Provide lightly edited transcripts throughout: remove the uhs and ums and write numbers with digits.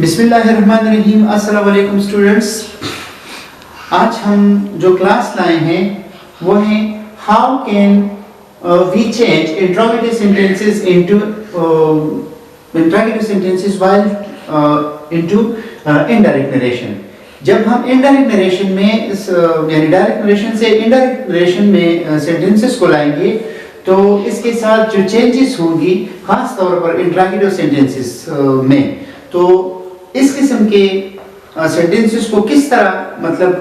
बिस्मिल्लाहिर्रहमानिर्रहीम। अस्सलाम वालेकुम स्टूडेंट्स। आज हम जो क्लास लाए हैं वो है how can we change interrogative sentences into while into indirect narration. जब हम इनडायरेक्ट नरेशन में यानी डायरेक्ट नरेशन से इनडायरेक्ट नरेशन में सेंटेंसेस को लाएंगे तो इसके साथ जो चेंजेस होंगी खास तौर पर इंट्रोगेटिव सेंटेंसेस में, तो इस किस्म के सेंटेंसेस को किस तरह मतलब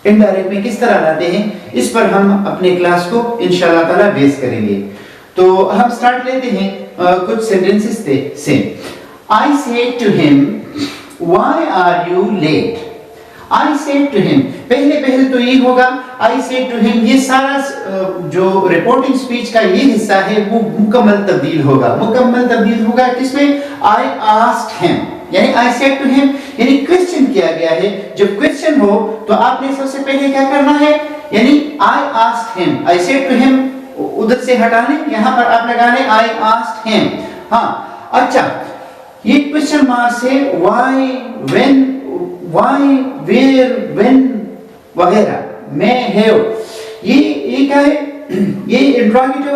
इनडायरेक्ट में किस तरह लाते हैं, इस पर हम अपने क्लास को इंशाल्लाह ताला बेस करेंगे। तो हम स्टार्ट लेते हैं कुछ सेंटेंसेस से। I said to him, why are you late? I said to him, पहले तो ये होगा I said to him, ये सारा जो रिपोर्टिंग स्पीच का ये हिस्सा है वो मुकम्मल तब्दील होगा किसमें? I asked him, यानी I said to him यानी क्वेश्चन किया गया है। जब क्वेश्चन हो तो आपने सबसे पहले क्या करना है, यानी I asked him, I said to him उधर से हटाने, यहाँ पर आप लगाने I asked him। हाँ, अच्छा, ये क्वेश्चन मार्क से why, when, why, where, when वगैरह, मैं, have, ये क्या है? ये इंट्रोगेटिव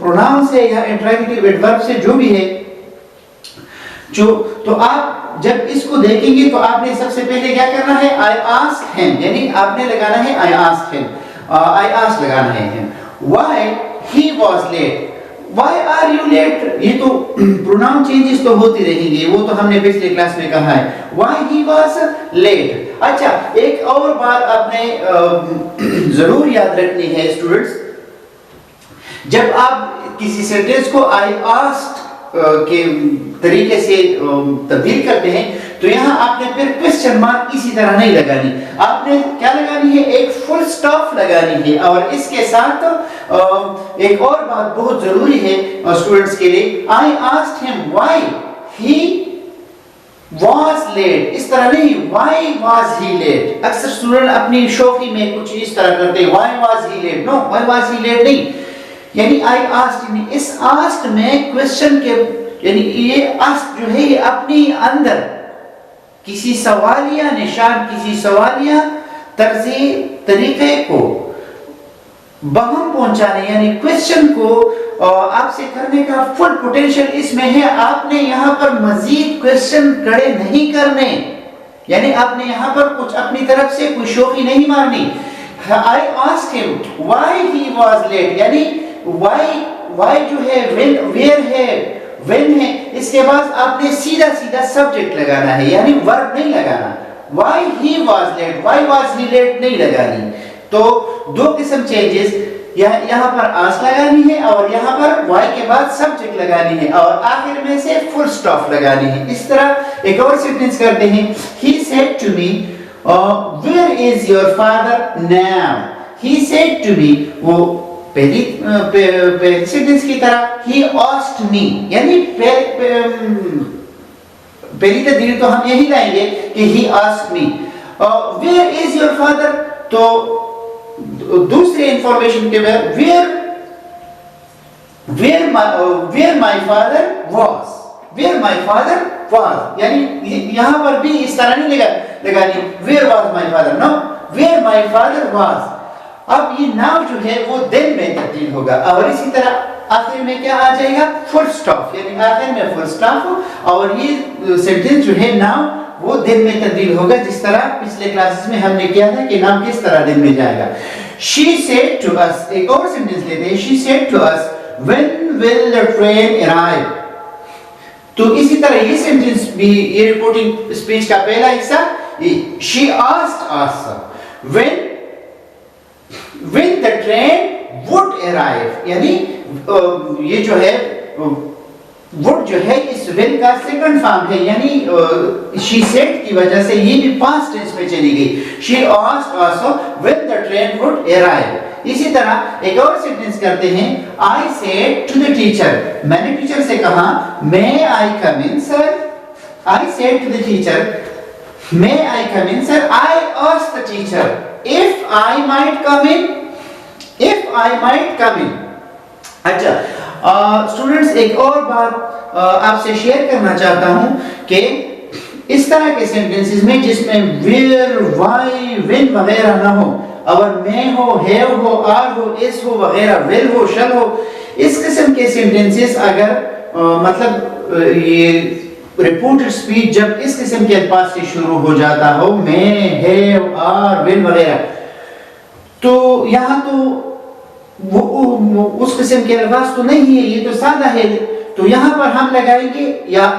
प्रोनाउन से या इंट्रोगेटिव एडवर्ब से जो भी है, तो आप जब इसको देखेंगे तो आपने सबसे पहले क्या करना है? I asked him, यानी आपने लगाना है I asked him, I asked लगाना है him। Why he was late? Why are you late? ये तो प्रोनाउन चेंजेस तो होती रहेंगी, वो तो हमने पिछले क्लास में कहा है। Why he was late? अच्छा, एक और बात आपने जरूर याद रखनी है स्टूडेंट्स, जब आप किसी सेंटेंस को I asked के तरीके से तब्दील करते हैं तो यहाँ आपने फिर क्वेश्चन मार्क इसी तरह नहीं लगानी, आपने क्या लगानी है? एक फुल स्टॉप लगानी है। और इसके साथ एक और बात बहुत जरूरी है स्टूडेंट्स के लिए, I asked him why he was late, इस तरह नहीं why was he late। अक्सर स्टूडेंट अपनी शौकी में कुछ इस तरह करते हैं, why was he late, no, why was he late नहीं, यानी I asked him, इस asked में क्वेश्चन के, यानी ये asked जो है ये अपनी अंदर किसी सवालिया निशान, किसी सवालिया तर्ज़े तरीके को बहम पहुंचाने, यानी क्वेश्चन को आपसे करने का फुल पोटेंशियल इसमें है। आपने यहाँ पर मजीद क्वेश्चन खड़े नहीं करने, यानी आपने यहाँ पर कुछ अपनी तरफ से कोई शोखी नहीं मारनी। I asked him why he was late, यानी why जो है, where है, when है, इसके बाद आपने सीधा सब्जेक्ट लगाना है, यानी वर्ब नहीं लगाना। why he was late, why was he late नहीं लगानी। तो दो किस्म चेंजेस, यहाँ पर आस लगानी है और यहाँ पर why के बाद सब्जेक्ट लगानी है और आखिर में से फुल स्टॉप लगानी है। इस तरह एक और सेंटेंस करते हैं। He said to me, where is your father now? He said to me, वो पहली सेंटेंस की तरह he asked me, यानी पहली तब्दीली तो हम यही लाएंगे कि he asked me। where is your father, तो दूसरे इंफॉर्मेशन के बाद where my father was, यानी यहाँ पर भी इस तरह नहीं लगानी where was my father, no, where my father was। अब ये नाउ जो है वो then में तब्दील होगा और इसी तरह आखिर में क्या आ जाएगा? फुल स्टॉप, यानी आखिर में फुल स्टॉप और ये सेंटेंस जो है नाउ वो then में तब्दील होगा, जिस तरह पिछले क्लासेस में हमने किया था कि नाउ किस तरह then में जाएगा। She said to us, एक और सेंटेंस लेते हैं। She said to us, when will the train arrive? तो इसी तरह ये सेंटेंस भी, ये रिपोर्टिंग स्पीच का पहला हिस्सा, she asked us when the train would arrive, यानी ये जो है would जो है इस when का सेकंड फॉर्म है, यानी she said की वजह से ये भी पास्ट टेंस में चली गई। She asked also when the train would arrive। इसी तरह एक और सेंटेंस करते हैं। I said to the teacher, मैंने टीचर से कहा may I come in sir? I said to the teacher, may I come in sir? I asked the teacher if I might come in, if I might come in। अच्छा, students ایک اور بات آپ سے share کرنا چاہتا ہوں کہ اس طرح کے سینٹنسز میں جس میں ویئر وائی وین وغیرہ نہ ہو اور میں ہو ہیو ہو آر ہو اس ہو وغیرہ ول ہو شل ہو اس قسم کے سینٹنسز اگر مطلب یہ رپورٹڈ اسپیچ جب اس قسم کے الفاظ سے شروع ہو جاتا ہو میں ہیو آر ول وغیرہ تو یہاں تو وہ اس قسم کے الفاظ تو نہیں ہے یہ تو سادہ ہے تو یہاں پر ہم لگائیں گے یا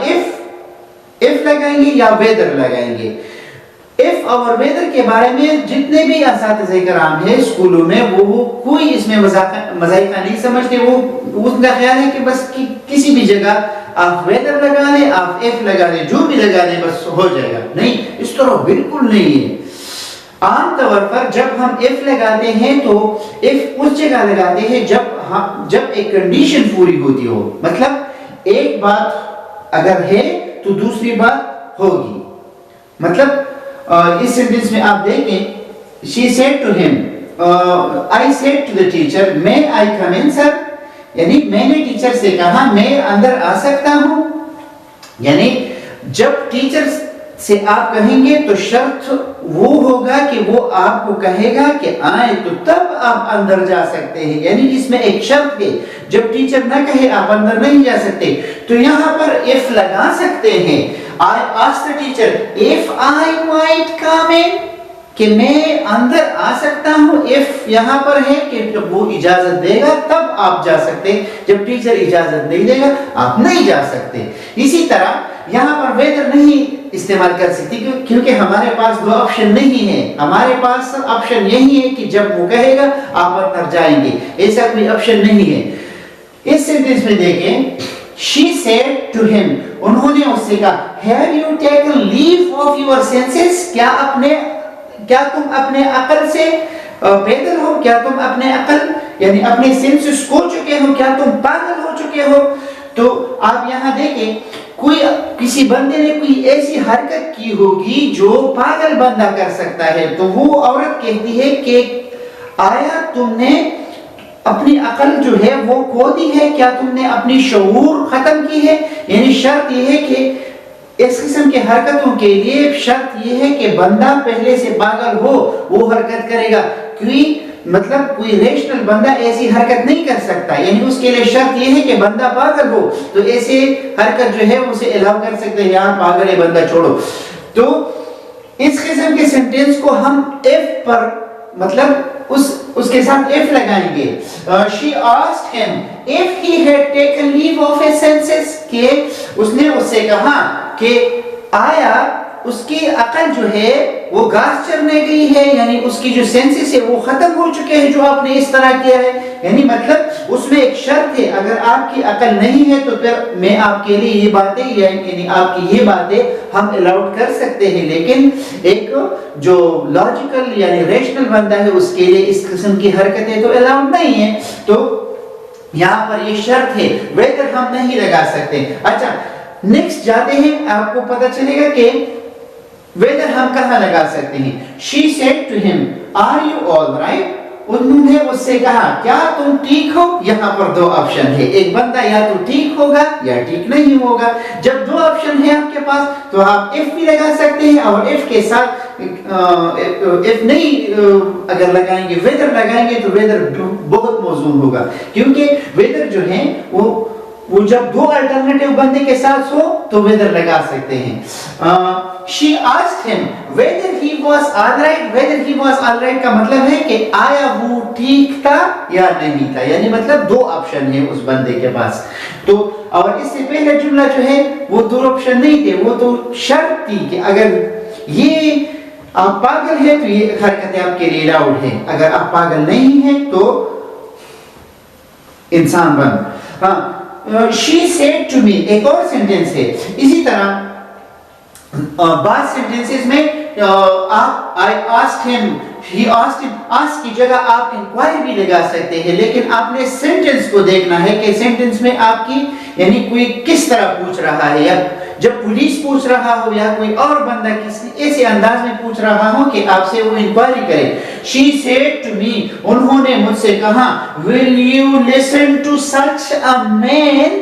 if لگائیں گے یا whether لگائیں گے if اور whether کے بارے میں جتنے بھی اساتذہ کرام ہیں اسکولوں میں وہ کوئی اس میں مذائقہ نہیں سمجھتے وہ ان کا خیال ہے کہ بس کسی بھی جگہ آپ whether لگا لیں آپ if لگا لیں جو بھی لگا لیں بس ہو جائے گا نہیں اس طرح بالکل نہیں ہے عام طور پر جب ہم if لگاتے ہیں تو if اس جگہ لگاتے ہیں جب ایک کنڈیشن پوری ہوتی ہو مطلب ایک بات اگر ہے تو دوسری بات ہوگی مطلب اس سینٹنس میں آپ دیکھیں she said to him I said to the teacher may I come in sir یعنی میں نے ٹیچر سے کہا میں اندر آ سکتا ہوں یعنی جب ٹیچر سے آپ کہیں گے تو شرط وہ ہوگا کہ وہ آپ کو کہے گا کہ آئیں تو تب آپ اندر جا سکتے ہیں یعنی اس میں ایک شرط ہے جب ٹیچر نہ کہے آپ اندر نہیں جا سکتے تو یہاں پر if لگا سکتے ہیں I asked the teacher if I might come in کہ میں اندر آ سکتا ہوں if یہاں پر ہے کہ جب وہ اجازت دے گا تب آپ جا سکتے جب ٹیچر اجازت نہیں دے گا آپ نہیں جا سکتے اسی طرح یہاں پر whether نہیں استعمال کر سکتی کیونکہ ہمارے پاس دو آپشن نہیں ہے ہمارے پاس آپشن یہی ہے کہ جب وہ کہے گا آپ اندر جائیں گے ایسا کوئی آپشن نہیں ہے اس سینٹنس میں دیکھیں she said to him انہوں نے اس سے کہا have you taken leave of your senses کیا تم اپنے عقل سے پیدل ہو کیا تم اپنے عقل یعنی اپنے سینسز کھو چکے ہو کیا تم پاگل ہو چکے ہو تو آپ یہاں دیکھیں کسی بندے نے کوئی ایسی حرکت کی ہوگی جو پاگل بندہ کر سکتا ہے تو وہ عورت کہتی ہے کہ آیا تم نے اپنی عقل جو ہے وہ کھو دی ہے کیا تم نے اپنی شعور ختم کی ہے یعنی شرط یہ ہے کہ اس قسم کے حرکتوں کے لیے شرط یہ ہے کہ بندہ پہلے سے پاگل ہو وہ حرکت کرے گا مطلب کوئی ریشنل بندہ ایسی حرکت نہیں کر سکتا یعنی اس کے لیے شرط یہ ہے کہ بندہ پاگل ہو تو ایسے حرکت جو ہے اسے الاؤ کر سکتے ہیں یار پاگل ہے بندہ چھوڑو تو اس قسم کے سینٹنس کو ہم if پر مطلب اس کے ساتھ if لگائیں گے she asked him if he had taken leave of his senses کہ اس نے اس سے کہا کہ آیا اس کی عقل جو ہے وہ گھاس چرنے گئی ہے یعنی اس کی جو سینسز ہے وہ ختم ہو چکے ہیں جو آپ نے اس طرح کیا ہے یعنی مطلب اس میں ایک شرط ہے اگر آپ کی عقل نہیں ہے تو پھر میں آپ کے لیے یہ باتیں یعنی آپ کی یہ باتیں ہم الاؤڈ کر سکتے ہیں لیکن ایک جو لاجیکل یعنی ریشنل بندہ ہے اس کے لیے اس قسم کی حرکتیں تو الاؤڈ نہیں ہیں تو یہاں پر یہ شرط ہے whether ہم نہیں لگا سکتے اچھا نیکسٹ جاتے ہیں آپ کو پتہ چلے گا کہ whether ہم کہاں لگا سکتے ہیں she said to him are you all right انہوں نے اس سے کہا کیا تم ٹھیک ہو یہاں پر دو آپشن ہے ایک بندہ یا تو ٹھیک ہوگا یا ٹھیک نہیں ہوگا جب دو آپشن ہے آپ کے پاس تو آپ if بھی لگا سکتے ہیں اور if کے ساتھ if نہیں اگر لگائیں گے whether لگائیں گے تو whether بہت موزون ہوگا کیونکہ whether جو ہے وہ جب دو الٹرنیٹیو بندے کے ساتھ ہو تو whether لگا سکتے ہیں she asked him whether he was all right کا مطلب ہے کہ آیا وہ ٹھیک تھا یا نہیں تھا یعنی مطلب دو آپشن ہیں اس بندے کے پاس تو اور اس سے پہلے جملہ جو ہے وہ دو آپشن نہیں تھے وہ تو شرط تھی کہ اگر یہ آپ پاگل ہیں تو یہ حرکتیں آپ کے لیے الاؤڈ ہیں اگر آپ پاگل نہیں ہیں تو انسان بن she said to me ایک اور سینٹنس ہے اسی طرح بعض سینٹنسز میں I asked him he asked him ask کی جگہ آپ انکوائری بھی لگا سکتے ہیں لیکن آپ نے سینٹنس کو دیکھنا ہے کہ سینٹنس میں آپ کی یعنی کوئی کس طرح پوچھ رہا ہے یا जब पुलिस पूछ रहा हो या कोई और बंदा किसी ऐसे अंदाज में पूछ रहा हो कि आपसे वो इंक्वायरी करे, she said to me, उन्होंने मुझसे कहा, will you listen to such a man?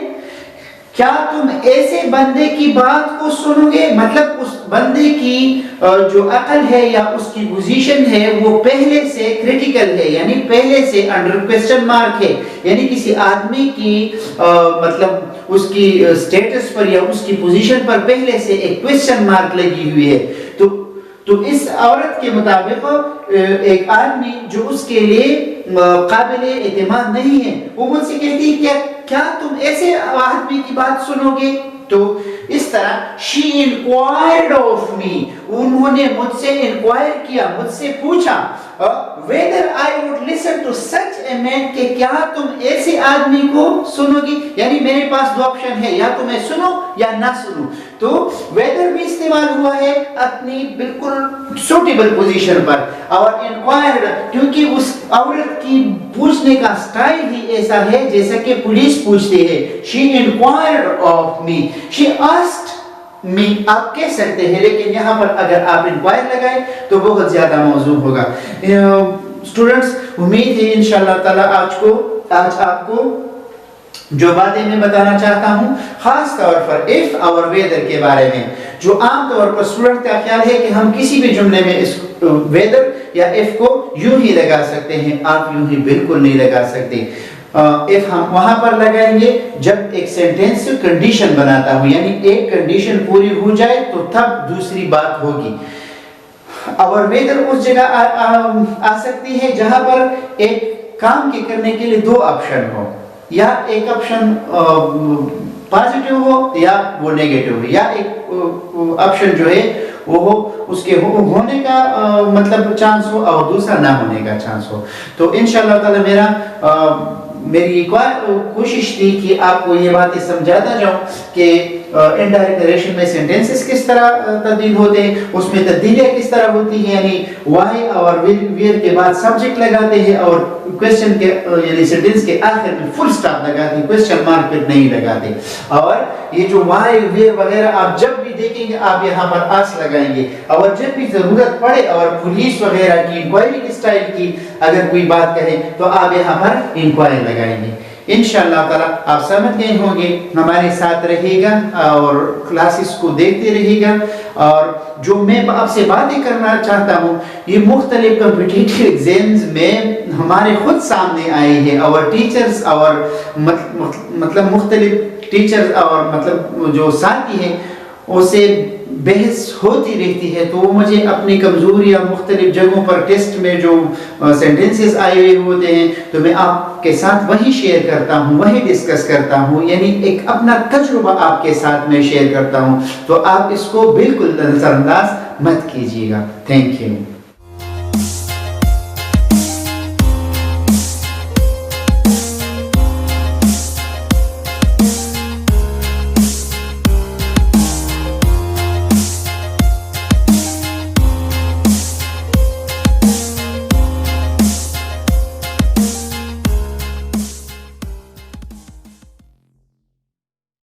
क्या तुम ऐसे बंदे की बात को सुनोगे? मतलब उस बंदे की जो अकल है या उसकी पोजीशन है वो पहले से क्रिटिकल है, यानी पहले से अंडर क्वेश्चन मार्क है, यानी किसी आदमी की मतलब उसकी स्टेटस पर या उसकी पोजीशन पर पहले से एक क्वेश्चन मार्क लगी हुई है। तो इस औरत के मुताबिक एक आदमी जो उसके लिए काबिले एतमाद नहीं है, वो मुझसे कहती है क्या तुम ऐसे आदमी की बात सुनोगे? तो इस तरह she inquired of me, उन्होंने मुझसे इंक्वायर किया, मुझसे पूछा whether I would listen to such a man, कि क्या तुम ऐसे आदमी को सुनोगी? यानी मेरे पास दो ऑप्शन है, या तो मैं सुनो या ना सुनो। तो whether भी इस्तेमाल हुआ है अपनी बिल्कुल सुटेबल पोजीशन पर, और इंक्वायर्ड क्योंकि उस औरत की पूछने का स्टाइल ही ऐसा है जैसा कि पुलिस पूछती है। she inquired of me, she asked me, आप कह सकते हैं, लेकिन यहाँ पर अगर आप इंक्वायर लगाए तो बहुत ज्यादा मौजूद होगा। स्टूडेंट्स, उम्मीद है इंशाअल्लाह ताला आज आपको जो बातें मैं बताना चाहता हूँ, खास तौर पर इफ और वेदर के बारे में, जो आम तौर पर स्टूडेंट का ख्याल है कि हम किसी भी जुमले में इस वेदर या इफ को यूं ही लगा सकते हैं, आप यूं ही बिल्कुल नहीं लगा सकते। इफ हम वहां पर लगाएंगे जब एक सेंटेंस कंडीशन बनाता हूं, यानी एक कंडीशन पूरी हो जाए तो तब दूसरी बात होगी। और वेदर उस जगह आ सकती है जहां पर एक काम के करने के लिए दो ऑप्शन हो, या एक ऑप्शन पॉजिटिव हो या वो नेगेटिव हो, या एक ऑप्शन जो है वो हो उसके होने का मतलब चांस हो और दूसरा ना होने का चांस हो। तो इंशाअल्लाह ताला मेरी एक और कोशिश थी कि आपको ये बातें समझाता जाऊं कि इनडायरेक्ट नरेशन में सेंटेंसेस किस तरह तब्दील होते हैं, उसमें तब्दीलियां किस तरह होती हैं, यानी वाई और वेयर के बाद सब्जेक्ट लगाते हैं और क्वेश्चन के यानी सेंटेंस के आखिर में फुल स्टॉप लगाते हैं, क्वेश्चन मार्क पर नहीं लगाते। और ये जो वाई वेयर वगैरह आप जब भी देखेंगे आप यहाँ पर आस लगाएंगे, और जब भी जरूरत पड़े और पुलिस वगैरह की इंक्वायरी स्टाइल की अगर कोई बात कहे तो आप यहाँ पर इंक्वायरी लगाएंगे। इंशाअल्लाह ताला आप समझ गए होंगे, हमारे साथ रहेगा और क्लासेस को देखते रहेगा। और जो मैं आपसे बातें करना चाहता हूँ, ये मुख्तलिफ कॉम्पिटिटिव एग्जाम्स में हमारे खुद सामने आए हैं, और टीचर्स और मतलब मुख्तलिफ टीचर्स और मतलब जो साथी हैं उससे बहस होती रहती है, तो वो मुझे अपनी कमजोरियां मुख्तलिफ जगहों पर टेस्ट में जो सेंटेंसेस आए हुए होते हैं तो मैं आपके साथ वही शेयर करता हूँ, वही डिस्कस करता हूँ, यानी एक अपना तजुर्बा आपके साथ में शेयर करता हूँ। तो आप इसको बिल्कुल नजरअंदाज मत कीजिएगा। Thank you.